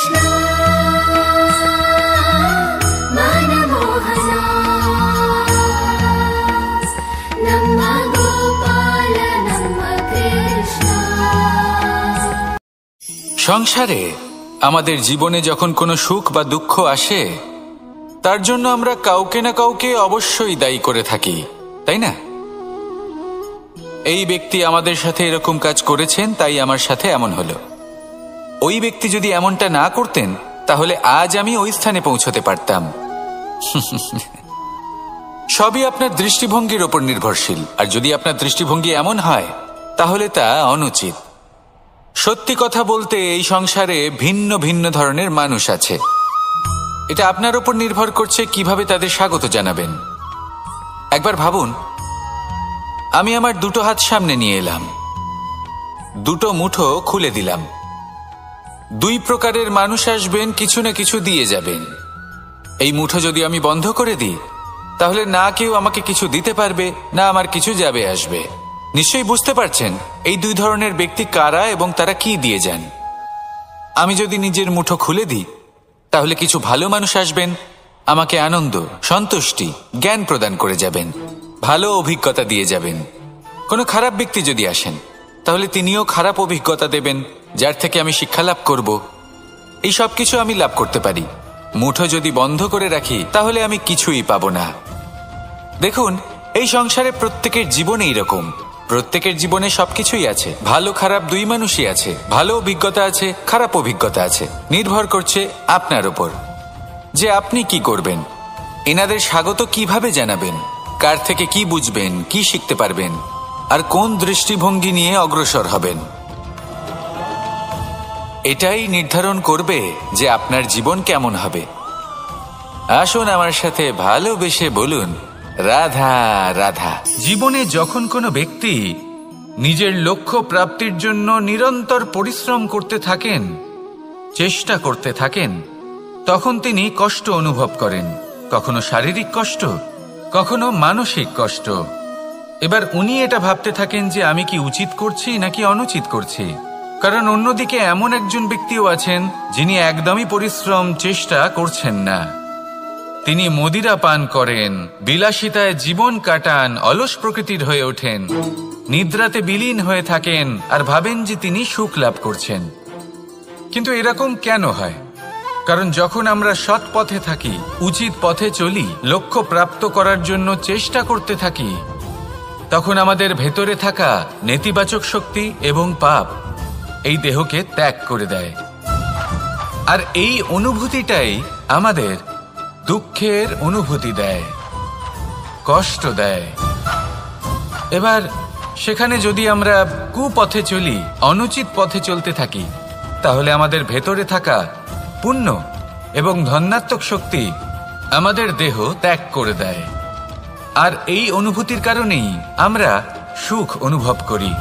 कृष्ण मनमोहना नमः गोपाल नमः कृष्ण। সংসারে আমাদের জীবনে যখন কোনো সুখ বা দুঃখ আসে, তার জন্য আমরা কাউকে না কাউকে অবশ্যই দায়ী করে থাকি, তাই না? এই ব্যক্তি আমাদের সাথে এরকম কাজ করেছেন, তাই আমার সাথে এমন হলো। ওই ব্যক্তি যদি এমনটা না করতেন, তাহলে আজ আমি ওই স্থানে পৌঁছতে পারতাম। সবই আপনার দৃষ্টিভঙ্গির ওপর নির্ভরশীল, আর যদি আপনার দৃষ্টিভঙ্গি এমন হয়, তাহলে তা অনুচিত। সত্যি কথা বলতে, এই সংসারে ভিন্ন ভিন্ন ধরনের মানুষ আছে। এটা আপনার ওপর নির্ভর করছে কিভাবে তাদের স্বাগত জানাবেন। একবার ভাবুন, আমি আমার দুটো হাত সামনে নিয়ে এলাম, দুটো মুঠো খুলে দিলাম। দুই প্রকারের মানুষ আসবেন, কিছু না কিছু দিয়ে যাবেন। এই মুঠো যদি আমি বন্ধ করে দিই, তাহলে না কেউ আমাকে কিছু দিতে পারবে, না আমার কিছু যাবে আসবে। নিশ্চয়ই বুঝতে পারছেন এই দুই ধরনের ব্যক্তি কারা এবং তারা কি দিয়ে যান। আমি যদি নিজের মুঠো খুলে দিই, তাহলে কিছু ভালো মানুষ আসবেন, আমাকে আনন্দ, সন্তুষ্টি, জ্ঞান প্রদান করে যাবেন, ভালো অভিজ্ঞতা দিয়ে যাবেন। কোনো খারাপ ব্যক্তি যদি আসেন, তাহলে তিনিও খারাপ অভিজ্ঞতা দেবেন, যার থেকে আমি শিক্ষা লাভ করব। এই সব কিছু আমি লাভ করতে পারি। মুঠো যদি বন্ধ করে রাখি, তাহলে আমি কিছুই পাবো না। দেখুন, এই সংসারে প্রত্যেকের জীবনে এইরকম। প্রত্যেকের জীবনে সবকিছুই আছে, ভালো খারাপ দুই মানুষই আছে। ভালো অভিজ্ঞতা আছে, খারাপ অভিজ্ঞতা আছে। নির্ভর করছে আপনার উপর যে আপনি কি করবেন, এনাদের স্বাগত কিভাবে জানাবেন, কার থেকে কি বুঝবেন, কি শিখতে পারবেন, আর কোন দৃষ্টিভঙ্গি নিয়ে অগ্রসর হবেন। এটাই নির্ধারণ করবে যে আপনার জীবন কেমন হবে। আসুন আমার সাথে ভালোবেসে বলুন, রাধা রাধা। জীবনে যখন কোনো ব্যক্তি নিজের লক্ষ্য প্রাপ্তির জন্য নিরন্তর পরিশ্রম করতে থাকেন, চেষ্টা করতে থাকেন, তখন তিনি কষ্ট অনুভব করেন। কখনো শারীরিক কষ্ট, কখনো মানসিক কষ্ট। এবার উনি এটা ভাবতে থাকেন যে আমি কি উচিত করছি নাকি অনুচিত করছি। কারণ অন্যদিকে এমন একজন ব্যক্তিও আছেন যিনি একদমই পরিশ্রম, চেষ্টা করছেন না। তিনি মদিরা পান করেন, বিলাসিতায় জীবন কাটান, অলস প্রকৃতির হয়ে ওঠেন, নিদ্রাতে বিলীন হয়ে থাকেন আর ভাবেন যে তিনি সুখ লাভ করছেন। কিন্তু এরকম কেন হয়? কারণ যখন আমরা সৎ পথে থাকি, উচিত পথে চলি, লক্ষ্য প্রাপ্ত করার জন্য চেষ্টা করতে থাকি, তখন আমাদের ভেতরে থাকা নেতিবাচক শক্তি এবং পাপ এই দেহকে ত্যাগ করে দেয়। আর এই অনুভূতিটাই আমাদের দুঃখের অনুভূতি দেয়, কষ্ট দেয়। এবার সেখানে যদি আমরা কুপথে চলি, অনুচিত পথে চলতে থাকি, তাহলে আমাদের ভেতরে থাকা পুণ্য এবং ধনাত্মক শক্তি আমাদের দেহ ত্যাগ করে দেয়। আর এই অনুভূতির কারণেই আমরা সুখ অনুভব করি।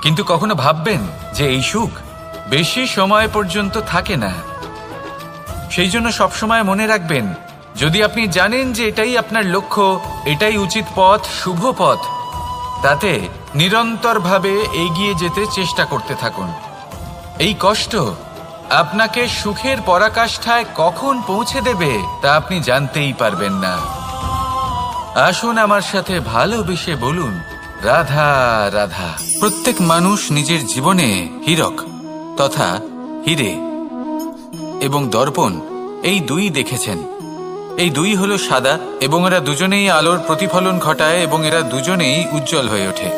কিন্তু কখনো ভাববেন যে এই সুখ বেশি সময় পর্যন্ত থাকে না। সেই জন্য সবসময় মনে রাখবেন, যদি আপনি জানেন যে এটাই আপনার লক্ষ্য, এটাই উচিত পথ, শুভ পথ, তাতে নিরন্তরভাবে এগিয়ে যেতে চেষ্টা করতে থাকুন। এই কষ্ট আপনাকে সুখের পরাকাষ্ঠায় কখন পৌঁছে দেবে তা আপনি জানতেই পারবেন না। আসুন আমার সাথে ভালোবেসে বলুন, রাধা রাধা। প্রত্যেক মানুষ নিজের জীবনে হীরক তথা হীরে এবং দর্পণ এই দুই দেখেছেন। এই দুই হলো সাদা এবং এরা দুজনেই আলোর প্রতিফলন ঘটায় এবং এরা দুজনেই উজ্জ্বল হয়ে ওঠে।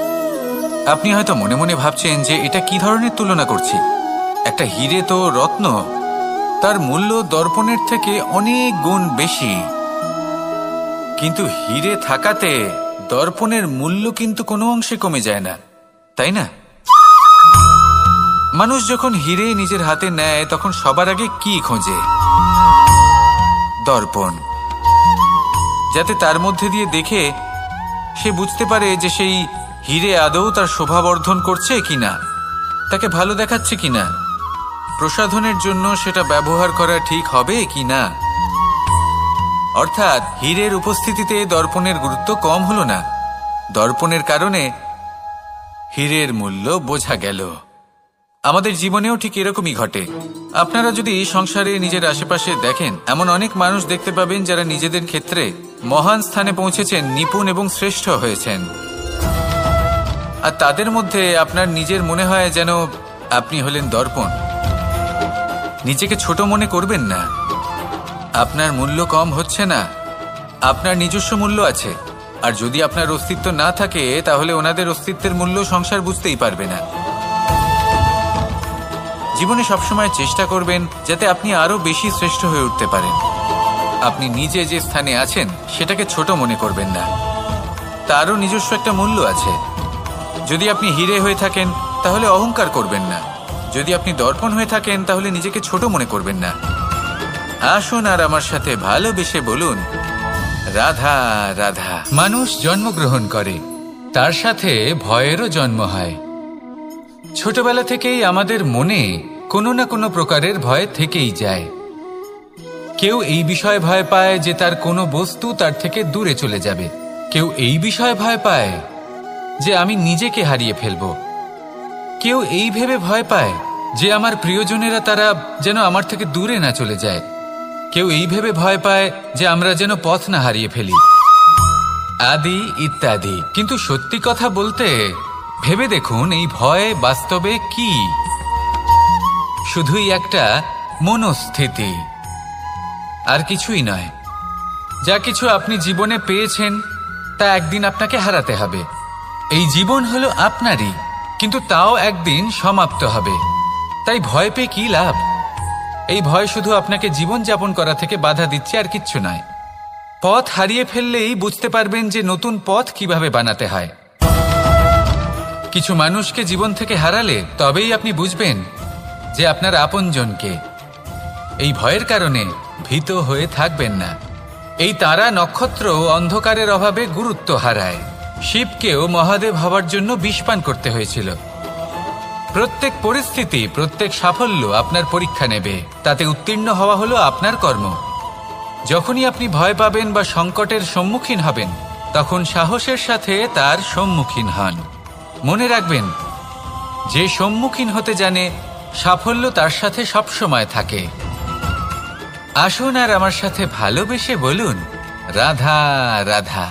আপনি হয়তো মনে মনে ভাবছেন যে এটা কি ধরনের তুলনা করছি। একটা হীরে তো রত্ন, তার মূল্য দর্পণের থেকে অনেক গুণ বেশি। কিন্তু হীরে থাকাতে দর্পণের মূল্য কিন্তু কোনো অংশে কমে যায় না, তাই না? মানুষ যখন হীরে নিজের হাতে নেয়, তখন সবার আগে কি খোঁজে? দর্পণ, যাতে তার মধ্যে দিয়ে দেখে সে বুঝতে পারে যে সেই হীরে আদৌ তার শোভাবর্ধন করছে কিনা, তাকে ভালো দেখাচ্ছে কিনা, প্রসাধনের জন্য সেটা ব্যবহার করা ঠিক হবে কিনা। অর্থাৎ হীরের উপস্থিতিতে দর্পণের গুরুত্ব কম হলো না। দর্পণের কারণে হীরের মূল্য বোঝা গেল। আমাদের জীবনেও ঠিক এরকমই ঘটে। আপনারা যদি সংসারে নিজের আশেপাশে দেখেন, এমন অনেক মানুষ দেখতে পাবেন যারা নিজেদের ক্ষেত্রে মহান স্থানে পৌঁছেছেন, নিপুণ এবং শ্রেষ্ঠ হয়েছেন। আর তাদের মধ্যে আপনার নিজের মনে হয় যেন আপনি হলেন দর্পণ। নিজেকে ছোট মনে করবেন না। আপনার মূল্য কম হচ্ছে না, আপনার নিজস্ব মূল্য আছে। আর যদি আপনার অস্তিত্ব না থাকে, তাহলে ওনাদের অস্তিত্বের মূল্য সংসার বুঝতেই পারবে না। জীবনে সবসময় চেষ্টা করবেন যাতে আপনি আরো বেশি শ্রেষ্ঠ হয়ে উঠতে পারেন। আপনি নিজে যে স্থানে আছেন সেটাকে ছোট মনে করবেন না, তারও নিজস্ব একটা মূল্য আছে। যদি আপনি হিরে হয়ে থাকেন তাহলে অহংকার করবেন না, যদি আপনি দর্পণ হয়ে থাকেন তাহলে নিজেকে ছোট মনে করবেন না। আসুন আর আমার সাথে ভালোবেসে বলুন, রাধা রাধা। মানুষ জন্মগ্রহণ করে, তার সাথে ভয়েরও জন্ম হয়। ছোটবেলা থেকেই আমাদের মনে কোনো না কোনো প্রকারের ভয় থেকেই যায়। কেউ এই বিষয়ে ভয় পায় যে তার কোনো বস্তু তার থেকে দূরে চলে যাবে। কেউ এই বিষয়ে ভয় পায় যে আমি নিজেকে হারিয়ে ফেলব। কেউ এই ভেবে ভয় পায় যে আমার প্রিয়জনেরা তারা যেন আমার থেকে দূরে না চলে যায়। কেউ এই ভেবে ভয় পায় যে আমরা যেন পথ না হারিয়ে ফেলি, আদি ইত্যাদি। কিন্তু সত্যি কথা বলতে, ভেবে দেখুন এই ভয় বাস্তবে কি? শুধুই একটা মনস্থিতি, আর কিছুই নয়। যা কিছু আপনি জীবনে পেয়েছেন তা একদিন আপনাকে হারাতে হবে। এই জীবন হলো আপনারই, কিন্তু তাও একদিন সমাপ্ত হবে। তাই ভয় পেয়ে কি লাভ? এই ভয় শুধু আপনাকে জীবন যাপন করা থেকে বাধা দিচ্ছে, আর কিচ্ছু নয়। পথ হারিয়ে ফেললেই বুঝতে পারবেন যে নতুন পথ কিভাবে বানাতে হয়। কিছু মানুষকে জীবন থেকে হারালে তবেই আপনি বুঝবেন যে আপনার আপনজনকে। এই ভয়ের কারণে ভীত হয়ে থাকবেন না। এই তারা নক্ষত্র অন্ধকারের অভাবে গুরুত্ব হারায়। শিবকেও মহাদেব হওয়ার জন্য বিষপান করতে হয়েছিল। প্রত্যেক পরিস্থিতি, প্রত্যেক সাফল্য আপনার পরীক্ষা নেবে, তাতে উত্তীর্ণ হওয়া হলো আপনার কর্ম। যখনই আপনি ভয় পাবেন বা সংকটের সম্মুখীন হবেন, তখন সাহসের সাথে তার সম্মুখীন হন। মনে রাখবেন, যে সম্মুখীন হতে জানে, সাফল্য তার সাথে সবসময় থাকে। আসুন আর আমার সাথে ভালোবেসে বলুন, রাধা রাধা।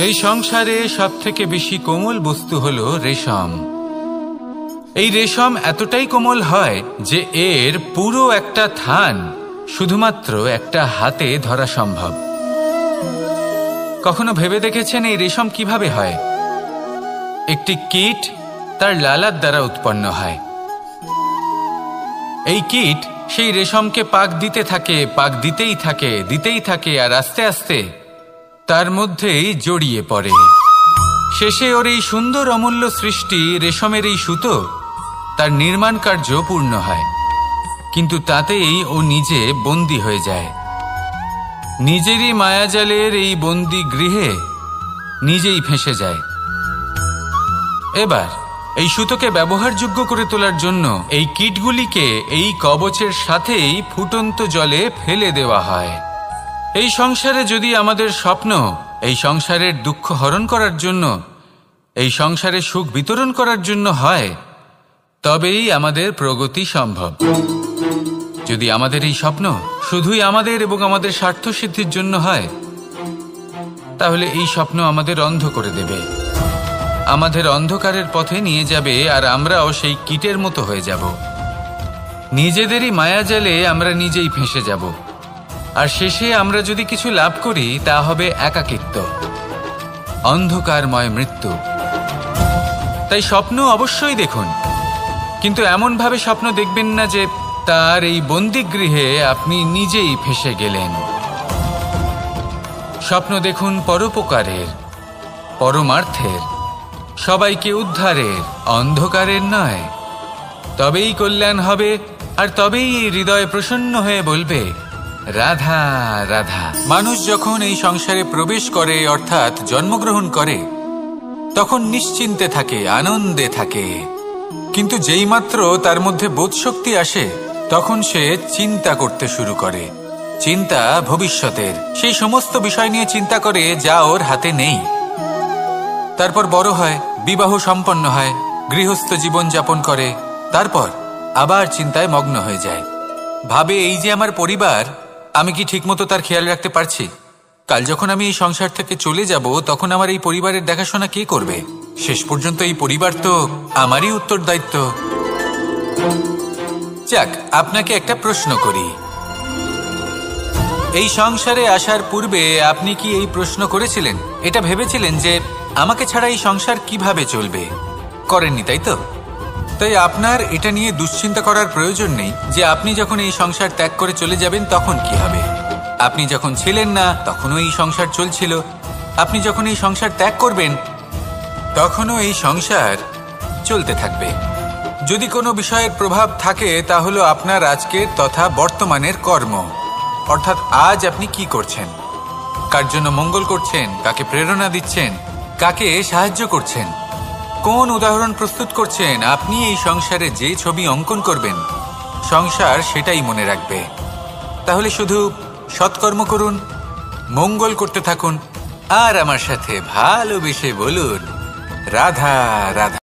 এই সংসারে সবথেকে বেশি কোমল বস্তু হলো রেশম। এই রেশম এতটাই কোমল হয় যে এর পুরো একটা থান শুধুমাত্র একটা হাতে ধরা সম্ভব। কখনো ভেবে দেখেছেন এই রেশম কিভাবে হয়? একটি কীট তার লালার দ্বারা উৎপন্ন হয়। এই কীট সেই রেশমকে পাক দিতে থাকে, পাক দিতেই থাকে, আর আস্তে আস্তে তার মধ্যেই জড়িয়ে পড়ে। শেষে ওর এই সুন্দর অমূল্য সৃষ্টি রেশমের এই সুতো, তার নির্মাণ কার্য পূর্ণ হয়। কিন্তু তাতেই ও নিজে বন্দী হয়ে যায়। নিজেরই মায়াজালের এই বন্দী গৃহে নিজেই ফেঁসে যায়। এবার এই সুতোকে ব্যবহারযোগ্য করে তোলার জন্য এই কীটগুলিকে এই কবচের সাথেই ফুটন্ত জলে ফেলে দেওয়া হয়। এই সংসারে যদি আমাদের স্বপ্ন এই সংসারের দুঃখ হরণ করার জন্য, এই সংসারে সুখ বিতরণ করার জন্য হয়, তবেই আমাদের প্রগতি সম্ভব। যদি আমাদের এই স্বপ্ন শুধুই আমাদের এবং আমাদের স্বার্থ সিদ্ধির জন্য হয়, তাহলে এই স্বপ্ন আমাদের অন্ধ করে দেবে, আমাদের অন্ধকারের পথে নিয়ে যাবে, আর আমরাও সেই কীটের মতো হয়ে যাব। নিজেদেরই মায়াজালে আমরা নিজেই ফেঁসে যাব, আর শেষে আমরা যদি কিছু লাভ করি তা হবে একাকিত্ব, অন্ধকারময় মৃত্যু। তাই স্বপ্ন অবশ্যই দেখুন, কিন্তু এমনভাবে স্বপ্ন দেখবেন না যে তার এই বন্দিগৃহে আপনি নিজেই ফেঁসে গেলেন। স্বপ্ন দেখুন পরোপকারের, পরমার্থের, সবাইকে উদ্ধারের, অন্ধকারের নয়। তবেই কল্যাণ হবে, আর তবেই এই হৃদয় প্রসন্ন হয়ে বলবে, রাধা রাধা। মানুষ যখন এই সংসারে প্রবেশ করে, অর্থাৎ জন্মগ্রহণ করে, তখন নিশ্চিন্তে থাকে, আনন্দে থাকে। কিন্তু যেইমাত্র তার মধ্যে বোধশক্তি আসে, তখন সে চিন্তা করতে শুরু করে। চিন্তা ভবিষ্যতের, সেই সমস্ত বিষয় নিয়ে চিন্তা করে যা ওর হাতে নেই। তারপর বড় হয়, বিবাহ সম্পন্ন হয়, গৃহস্থ জীবন যাপন করে, তারপর আবার চিন্তায় মগ্ন হয়ে যায়। ভাবে, এই যে আমার পরিবার, আমি কি ঠিকমতো তার খেয়াল রাখতে পারছি? কাল যখন আমি এই সংসার থেকে চলে যাব, তখন আমার এই পরিবারের দেখাশোনা কে করবে? শেষ পর্যন্ত এই পরিবার তো আমারই উত্তরদায়িত্ব। যাক, আপনাকে একটা প্রশ্ন করি। এই সংসারে আসার পূর্বে আপনি কি এই প্রশ্ন করেছিলেন, এটা ভেবেছিলেন যে আমাকে ছাড়া এই সংসার কিভাবে চলবে? করেননি, তাই তো? তাই আপনার এটা নিয়ে দুশ্চিন্তা করার প্রয়োজন নেই যে আপনি যখন এই সংসার ত্যাগ করে চলে যাবেন তখন কি হবে। আপনি যখন ছিলেন না তখনও এই সংসার চলছিল, আপনি যখন এই সংসার ত্যাগ করবেন তখনও এই সংসার চলতে থাকবে। যদি কোনো বিষয়ের প্রভাব থাকে তা হলো আপনার আজকের তথা বর্তমানের কর্ম, অর্থাৎ আজ আপনি কি করছেন, কার জন্য মঙ্গল করছেন, কাকে প্রেরণা দিচ্ছেন, কাকে সাহায্য করছেন, কোন উদাহরণ প্রস্তুত করছেন। আপনি এই সংসারে যে ছবি অঙ্কন করবেন, সংসার সেটাই মনে রাখবে। তাহলে শুধু সৎকর্ম করুন, মঙ্গল করতে থাকুন, আর আমার সাথে ভালোবেসে বলুন রাধা রাধা।